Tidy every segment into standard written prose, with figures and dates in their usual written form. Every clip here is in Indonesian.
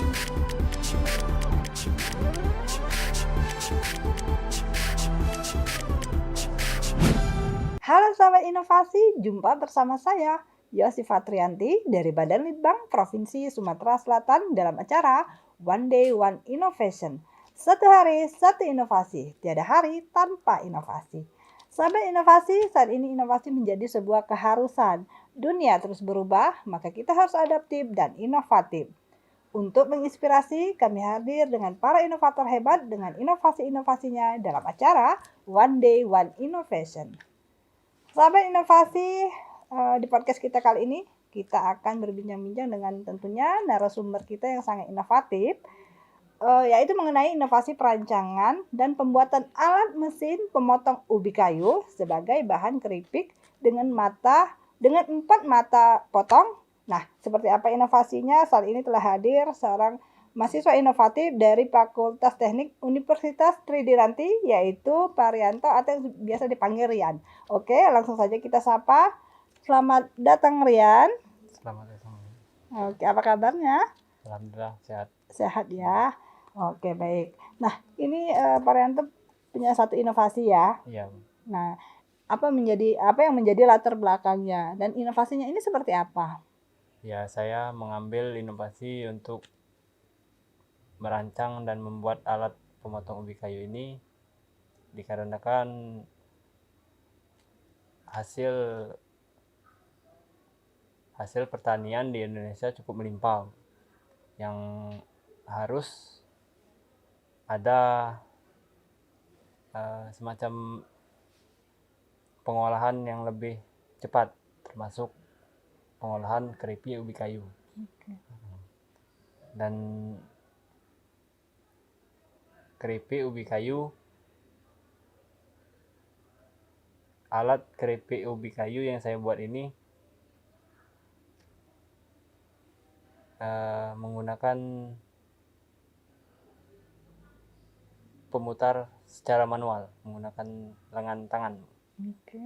Halo sahabat inovasi, jumpa bersama saya, Yosi Fatrianti dari Badan Litbang Provinsi Sumatera Selatan dalam acara One Day One Innovation. Satu hari, satu inovasi, tiada hari tanpa inovasi. Sahabat inovasi, saat ini inovasi menjadi sebuah keharusan. Dunia terus berubah, maka kita harus adaptif dan inovatif. Untuk menginspirasi, kami hadir dengan para inovator hebat dengan inovasi-inovasinya dalam acara One Day One Innovation. Sahabat inovasi, di podcast kita kali ini kita akan berbincang-bincang dengan tentunya narasumber kita yang sangat inovatif, yaitu mengenai inovasi perancangan dan pembuatan alat mesin pemotong ubi kayu sebagai bahan keripik dengan 4 mata potong. Nah, seperti apa inovasinya? Saat ini telah hadir seorang mahasiswa inovatif dari Fakultas Teknik Universitas Tridiranti, yaitu Pak Rianto atau yang biasa dipanggil Rian. Oke, langsung saja kita sapa. Selamat datang Rian. Selamat datang. Oke, apa kabarnya? Alhamdulillah sehat. Sehat ya. Oke, baik. Nah, ini Pak Rianto punya satu inovasi ya. Iya. Nah, apa yang menjadi latar belakangnya dan inovasinya ini seperti apa? Ya, saya mengambil inovasi untuk merancang dan membuat alat pemotong ubi kayu ini dikarenakan hasil pertanian di Indonesia cukup melimpah, yang harus ada semacam pengolahan yang lebih cepat, termasuk pengolahan keripik ubi kayu. Oke. Dan keripik ubi kayu, alat keripik ubi kayu yang saya buat ini menggunakan pemutar secara manual, menggunakan lengan tangan. Oke.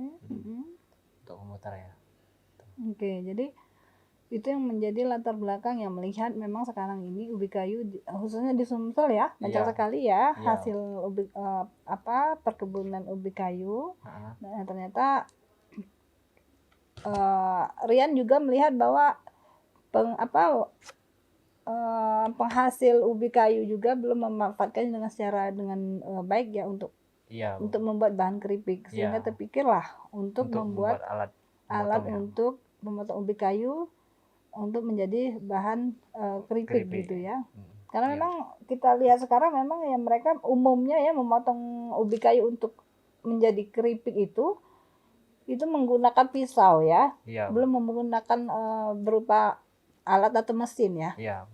Untuk pemutar ya. Oke, jadi itu yang menjadi latar belakang yang melihat memang sekarang ini ubi kayu khususnya di Sumsel ya, banyak sekali ya hasil ubi, perkebunan ubi kayu. Nah, ternyata Rian juga melihat bahwa penghasil ubi kayu juga belum memanfaatkannya dengan baik ya untuk membuat bahan keripik, sehingga terpikirlah untuk membuat alat untuk memotong ubi kayu untuk menjadi bahan keripik gitu ya. Karena memang kita lihat sekarang memang ya mereka umumnya ya memotong ubi kayu untuk menjadi keripik itu menggunakan pisau ya. Belum menggunakan berupa alat atau mesin ya. Iya.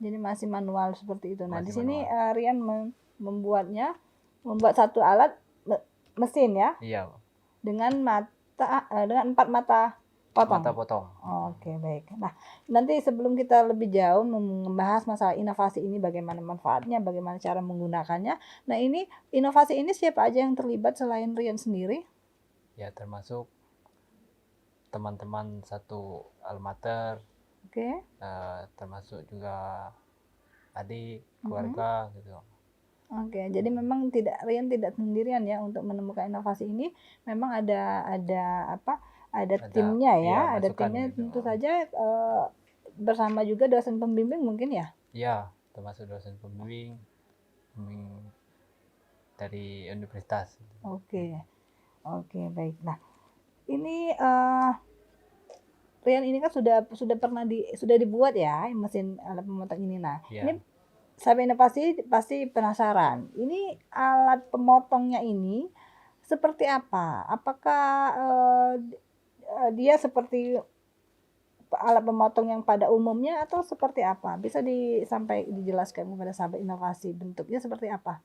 Jadi masih manual seperti itu. Nah, di sini Rian membuat satu alat mesin ya. Iya. Dengan 4 mata potong. Mata potong. Oke, baik. Nah, nanti sebelum kita lebih jauh membahas masalah inovasi ini, bagaimana manfaatnya, bagaimana cara menggunakannya. Nah, ini inovasi ini siapa aja yang terlibat selain Rian sendiri? Ya, termasuk teman-teman satu almater. Oke. Termasuk juga adik, keluarga gitu. Oke, jadi memang Rian tidak sendirian ya untuk menemukan inovasi ini. Memang ada timnya ya, ada timnya gitu. Tentu saja bersama juga dosen pembimbing mungkin ya. Iya, termasuk dosen pembimbing dari universitas. Oke, baik. Nah, ini Rian ini kan sudah dibuat ya mesin alat pemotong ini. Nah, ini sahabat inovasi pasti penasaran. Ini alat pemotongnya ini seperti apa? Apakah dia seperti alat pemotong yang pada umumnya atau seperti apa? Bisa dijelaskan kepada sahabat inovasi bentuknya seperti apa?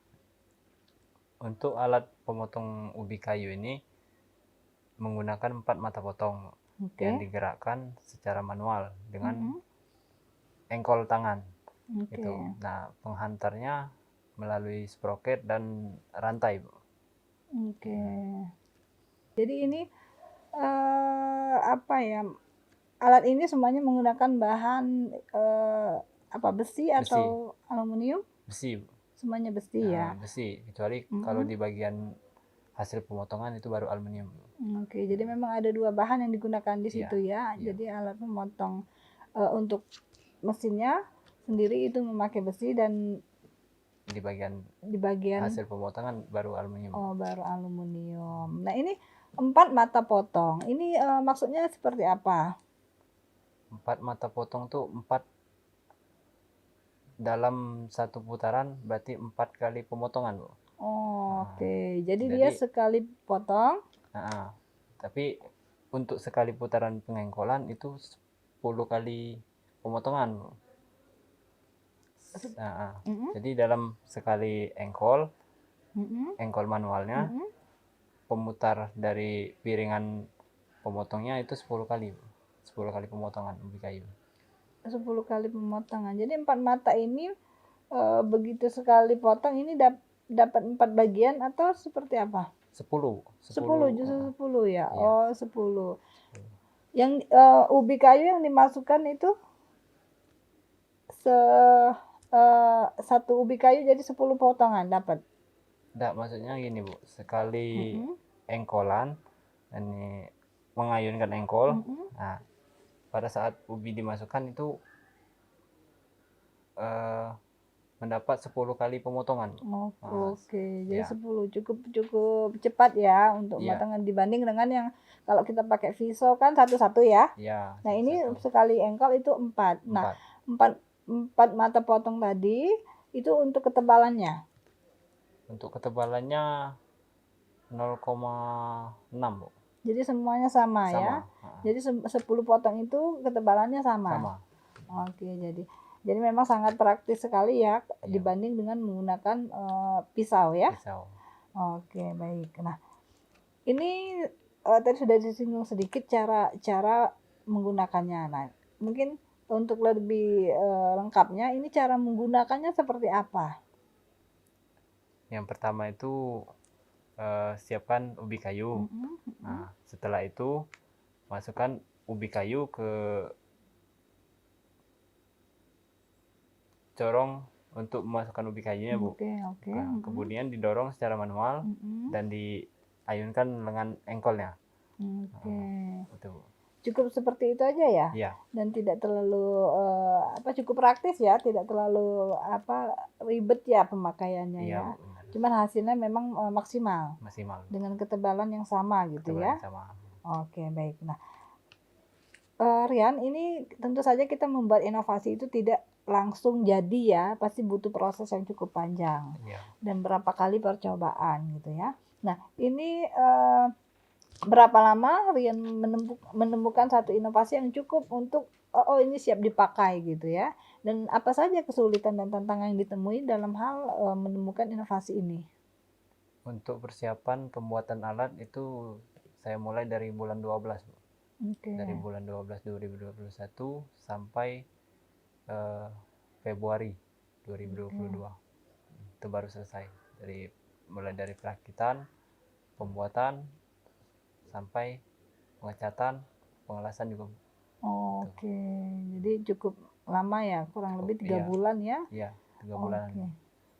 Untuk alat pemotong ubi kayu ini menggunakan 4 mata potong yang digerakkan secara manual dengan engkol tangan. Gitu. Nah, penghantarnya melalui sproket dan rantai, Bu. Oke. Jadi ini alat ini semuanya menggunakan bahan apa besi Besi. atau aluminium? Besi. Semuanya besi ya. Besi, kecuali kalau di bagian hasil pemotongan itu baru aluminium. Oke, jadi memang ada 2 bahan yang digunakan di situ ya. Iya. Jadi alat pemotong untuk mesinnya sendiri itu memakai besi, dan Di bagian di bagian hasil pemotongan baru aluminium. baru aluminium. Nah, ini 4 mata potong. Ini maksudnya seperti apa? 4 mata potong tuh 4 dalam satu putaran, berarti 4 kali pemotongan, Bu. Oke, jadi dia sekali potong. Tapi untuk sekali putaran pengengkolan itu 10 kali pemotongan, Bu. Jadi dalam sekali engkol manualnya, pemutar dari piringan pemotongnya itu 10 kali, Bu. 10 kali pemotongan ubi kayu. 10 kali pemotongan. Jadi 4 mata ini begitu sekali potong ini dapat 4 bagian atau seperti apa? 10. 10, justru 10 ya. Iya. Oh, 10. Yang ubi kayu yang dimasukkan itu satu ubi kayu jadi 10 potongan dapat. Enggak, maksudnya gini, Bu. Sekali engkolan, ini mengayunkan engkol. Nah, pada saat ubi dimasukkan itu mendapat 10 kali pemotongan. Oke, jadi 10 cukup cepat ya untuk potongan dibanding dengan yang kalau kita pakai viso kan satu-satu ya. Nah, ini sekali engkol itu 4. Nah, 4 mata potong tadi itu untuk ketebalannya. Untuk ketebalannya 0,6, Bu. Jadi semuanya sama ya. Jadi 10 potong itu ketebalannya sama. Oke, jadi memang sangat praktis sekali ya dibanding dengan menggunakan pisau ya. Oke, baik. Nah, ini tadi sudah disinggung sedikit cara menggunakannya. Nah, mungkin untuk lebih lengkapnya ini cara menggunakannya seperti apa? Yang pertama itu siapkan ubi kayu. Nah, setelah itu masukkan ubi kayu ke corong untuk memasukkan ubi kayunya, Bu. Kemudian didorong secara manual dan diayunkan dengan engkolnya. Itu. Cukup seperti itu aja ya? Iya. Dan tidak terlalu cukup praktis ya, tidak terlalu ribet ya pemakaiannya ya. Cuman hasilnya memang maksimal. Dengan ketebalan yang sama gitu ya. Oke, baik. Nah, Rian, ini tentu saja kita membuat inovasi itu tidak langsung jadi ya, pasti butuh proses yang cukup panjang dan berapa kali percobaan gitu ya. Nah, ini berapa lama Rian menemukan satu inovasi yang cukup untuk ini siap dipakai gitu ya, dan apa saja kesulitan dan tantangan yang ditemui dalam hal menemukan inovasi ini? Untuk persiapan pembuatan alat itu saya mulai dari bulan 12, Bu. Dari bulan 12 2021 sampai Februari 2022 itu baru selesai, mulai dari perakitan, pembuatan sampai pengecatan, pengelasan juga. Oke, jadi cukup lama ya, kurang lebih 3 bulan ya? Iya, 3 bulan.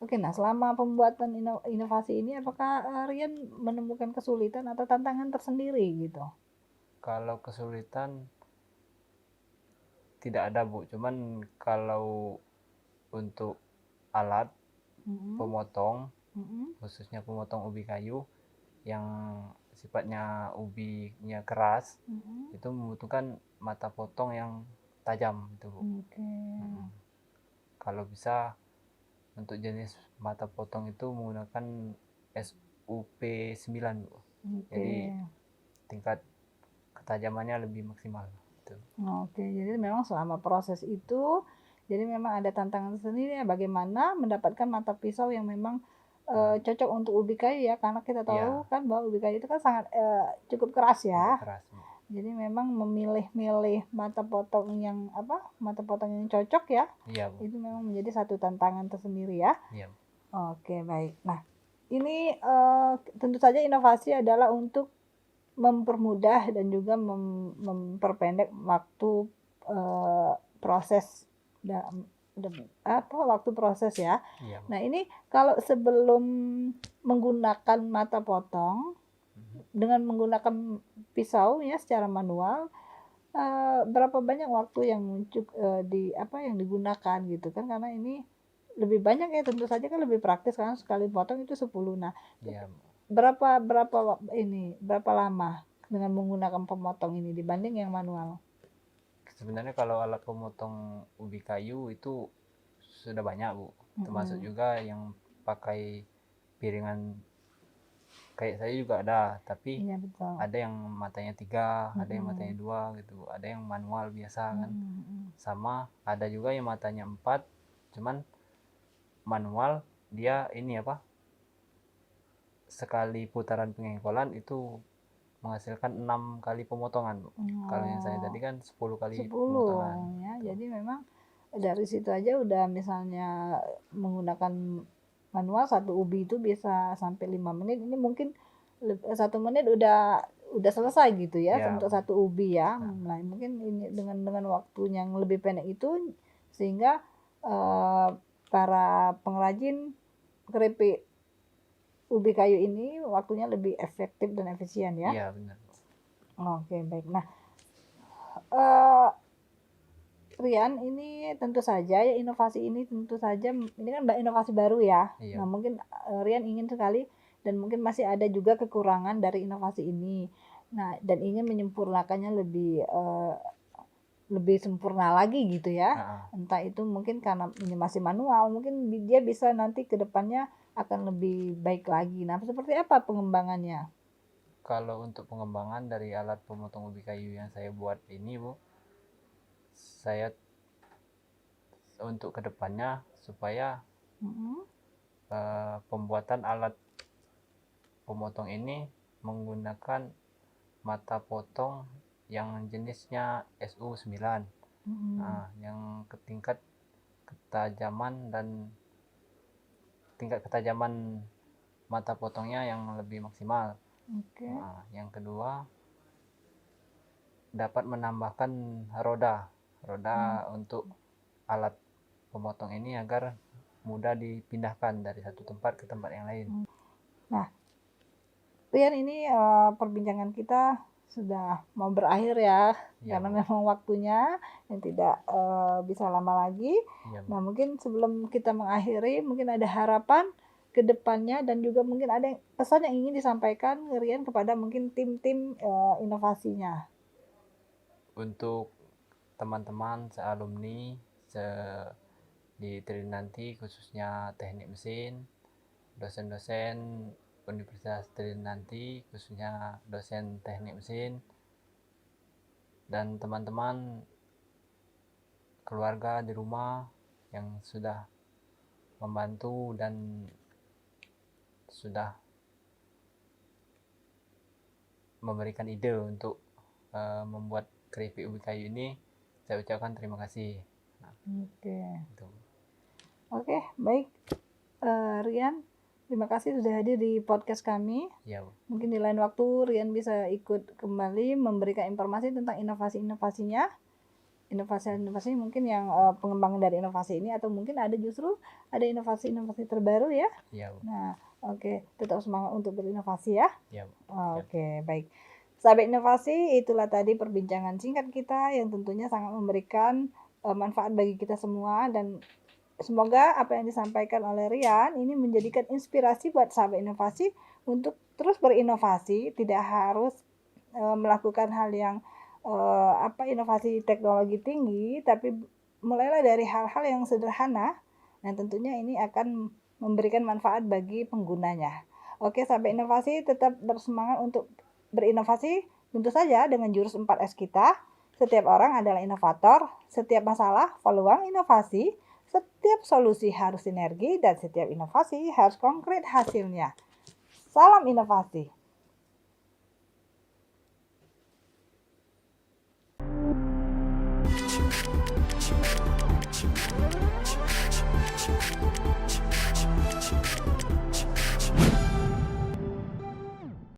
Oke, nah selama pembuatan inovasi ini apakah Rian menemukan kesulitan atau tantangan tersendiri gitu? Kalau kesulitan tidak ada, Bu. Cuman kalau untuk alat pemotong, khususnya pemotong ubi kayu yang sifatnya ubinya keras, itu membutuhkan mata potong yang tajam itu, Bu. Kalau bisa untuk jenis mata potong itu menggunakan SUP 9, Bu. Jadi tingkat ketajamannya lebih maksimal. Oke, jadi memang selama proses itu, jadi memang ada tantangan sendiri ya, bagaimana mendapatkan mata pisau yang memang cocok untuk ubi kayu ya, karena kita tahu kan bahwa ubi kayu itu kan sangat cukup keras ya. Jadi memang memilih-milih mata potong yang cocok ya, itu memang menjadi satu tantangan tersendiri ya. Oke, baik. Nah, ini tentu saja inovasi adalah untuk mempermudah dan juga memperpendek waktu proses waktu proses ya. Iya. Nah ini kalau sebelum menggunakan mata potong dengan menggunakan pisau ya secara manual, berapa banyak waktu yang yang digunakan gitu kan, karena ini lebih banyak ya, tentu saja kan lebih praktis karena sekali potong itu 10. Nah, Iya. berapa lama dengan menggunakan pemotong ini dibanding yang manual? Sebenarnya kalau alat pemotong ubi kayu itu sudah banyak, Bu. Termasuk juga yang pakai piringan kayak saya juga ada, tapi Iya betul. ada yang matanya 3, ada yang matanya 2 gitu, ada yang manual biasa kan. Sama ada juga yang matanya 4, cuman manual dia ini sekali putaran pengengkolan itu menghasilkan 6 kali pemotongan, Bu. Kalau yang saya tadi kan 10 kali 10 pemotongan ya. gitu. Jadi memang dari situ aja udah, misalnya menggunakan manual satu ubi itu bisa sampai 5 menit. Ini mungkin 1 menit udah selesai gitu ya, Ya. untuk satu ubi ya. Nah, mungkin ini dengan waktu yang lebih pendek itu sehingga para pengrajin keripik ubi kayu ini waktunya lebih efektif dan efisien ya. Iya benar. Oke, baik. Nah, Rian, ini tentu saja ya, inovasi ini tentu saja ini kan inovasi baru ya. Iya. Nah, mungkin Rian ingin sekali dan mungkin masih ada juga kekurangan dari inovasi ini. Nah, dan ingin menyempurnakannya lebih sempurna lagi gitu ya. Entah itu mungkin karena ini masih manual, mungkin dia bisa nanti ke depannya akan lebih baik lagi. Nah, seperti apa pengembangannya? Kalau untuk pengembangan dari alat pemotong ubi kayu yang saya buat ini, Bu, saya untuk kedepannya supaya pembuatan alat pemotong ini menggunakan mata potong yang jenisnya SU9. Nah, yang tingkat ketajaman mata potongnya yang lebih maksimal. Nah, yang kedua dapat menambahkan roda untuk alat pemotong ini agar mudah dipindahkan dari satu tempat ke tempat yang lain. Nah, Rian, ini perbincangan kita sudah mau berakhir ya, karena memang waktunya yang tidak bisa lama lagi. Nah, mungkin sebelum kita mengakhiri, mungkin ada harapan ke depannya dan juga mungkin ada pesan yang ingin disampaikan Rian kepada mungkin tim-tim inovasinya. Untuk teman-teman sealumni di Trinanti, khususnya teknik mesin, dosen-dosen Universitas Trinanti, khususnya dosen teknik mesin, dan teman-teman keluarga di rumah yang sudah membantu dan sudah memberikan ide untuk membuat keripik ubi kayu ini, saya ucapkan terima kasih. Oke, baik. Rian, terima kasih sudah hadir di podcast kami. Ya. Mungkin di lain waktu Rian bisa ikut kembali memberikan informasi tentang inovasi-inovasinya. Inovasi-inovasi mungkin yang pengembangan dari inovasi ini, atau mungkin justru ada inovasi-inovasi terbaru ya. Nah, oke, tetap semangat untuk berinovasi ya. Oke, baik. Sahabat inovasi, itulah tadi perbincangan singkat kita yang tentunya sangat memberikan manfaat bagi kita semua, dan semoga apa yang disampaikan oleh Rian ini menjadikan inspirasi buat sahabat inovasi untuk terus berinovasi, tidak harus melakukan hal yang inovasi teknologi tinggi, tapi mulailah dari hal-hal yang sederhana dan tentunya ini akan memberikan manfaat bagi penggunanya. Oke, sahabat inovasi, tetap bersemangat untuk berinovasi, tentu saja dengan jurus 4S kita. Setiap orang adalah inovator, setiap masalah peluang inovasi, setiap solusi harus sinergi, dan setiap inovasi harus konkret hasilnya. Salam inovasi.